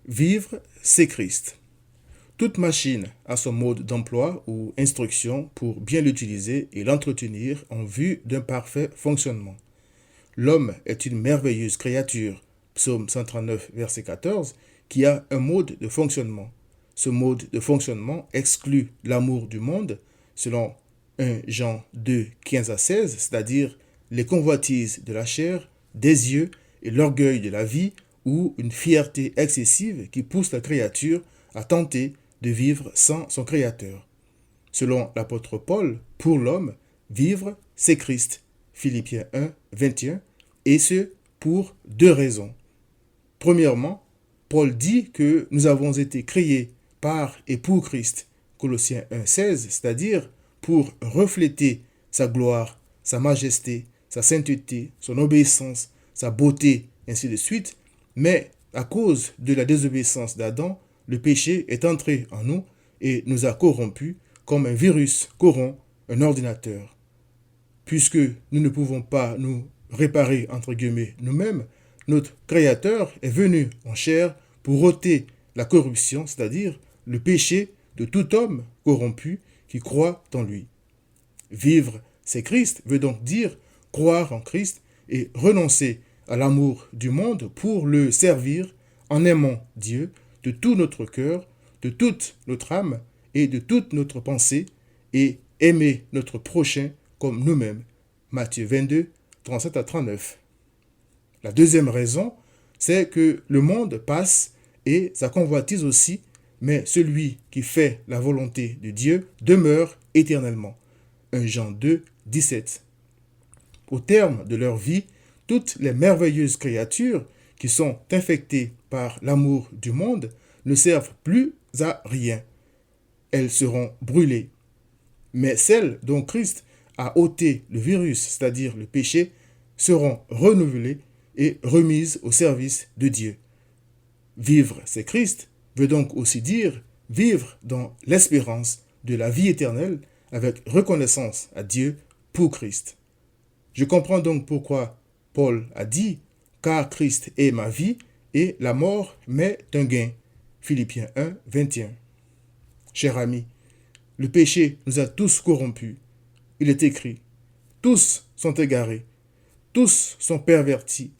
Vivre, c'est Christ. Toute machine a son mode d'emploi ou instruction pour bien l'utiliser et l'entretenir en vue d'un parfait fonctionnement. L'homme est une merveilleuse créature, psaume 139, verset 14, qui a un mode de fonctionnement. Ce mode de fonctionnement exclut l'amour du monde, selon 1 Jean 2, 15 à 16, c'est-à-dire les convoitises de la chair, des yeux et l'orgueil de la vie, ou une fierté excessive qui pousse la créature à tenter de vivre sans son Créateur. Selon l'apôtre Paul, pour l'homme, vivre, c'est Christ. Philippiens 1, 21, et ce, pour deux raisons. Premièrement, Paul dit que nous avons été créés par et pour Christ. Colossiens 1, 16, c'est-à-dire pour refléter sa gloire, sa majesté, sa sainteté, son obéissance, sa beauté, ainsi de suite. Mais à cause de la désobéissance d'Adam, le péché est entré en nous et nous a corrompus comme un virus corrompt un ordinateur. Puisque nous ne pouvons pas nous réparer, entre guillemets, nous-mêmes, notre Créateur est venu en chair pour ôter la corruption, c'est-à-dire le péché de tout homme corrompu qui croit en lui. Vivre, c'est Christ, veut donc dire croire en Christ et renoncer à l'amour du monde pour le servir en aimant Dieu de tout notre cœur, de toute notre âme et de toute notre pensée et aimer notre prochain comme nous-mêmes. Matthieu 22, 37 à 39. La deuxième raison, c'est que le monde passe et sa convoitise aussi, mais celui qui fait la volonté de Dieu demeure éternellement. 1 Jean 2, 17. Au terme de leur vie, toutes les merveilleuses créatures qui sont infectées par l'amour du monde ne servent plus à rien. Elles seront brûlées. Mais celles dont Christ a ôté le virus, c'est-à-dire le péché, seront renouvelées et remises au service de Dieu. Vivre, c'est Christ, veut donc aussi dire vivre dans l'espérance de la vie éternelle avec reconnaissance à Dieu pour Christ. Je comprends donc pourquoi Paul a dit « Car Christ est ma vie et la mort m'est un gain ». Philippiens 1, 21. Cher ami, le péché nous a tous corrompus. Il est écrit « Tous sont égarés, tous sont pervertis.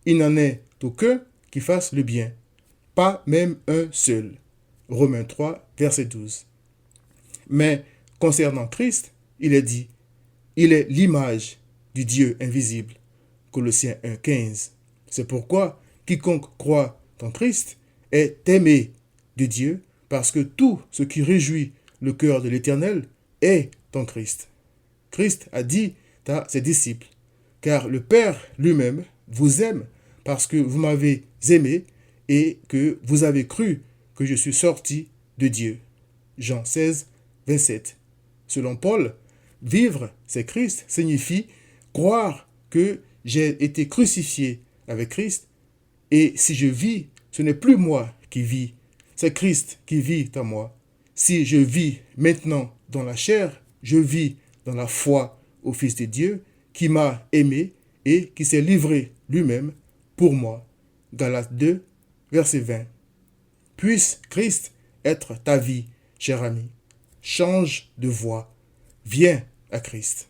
Il n'en est aucun qui fasse le bien, pas même un seul. » Romains 3, verset 12. Mais concernant Christ, il est dit « Il est l'image du Dieu invisible ». Colossiens 1, 15. C'est pourquoi quiconque croit en Christ est aimé de Dieu parce que tout ce qui réjouit le cœur de l'Éternel est en Christ. Christ a dit à ses disciples, « Car le Père lui-même vous aime parce que vous m'avez aimé et que vous avez cru que je suis sorti de Dieu. » Jean 16, 27. Selon Paul, vivre, c'est Christ, signifie croire que j'ai été crucifié avec Christ et si je vis, ce n'est plus moi qui vis, c'est Christ qui vit en moi. Si je vis maintenant dans la chair, je vis dans la foi au Fils de Dieu qui m'a aimé et qui s'est livré lui-même pour moi. Galates 2, verset 20. Puisse Christ être ta vie, cher ami. Change de voie. Viens à Christ.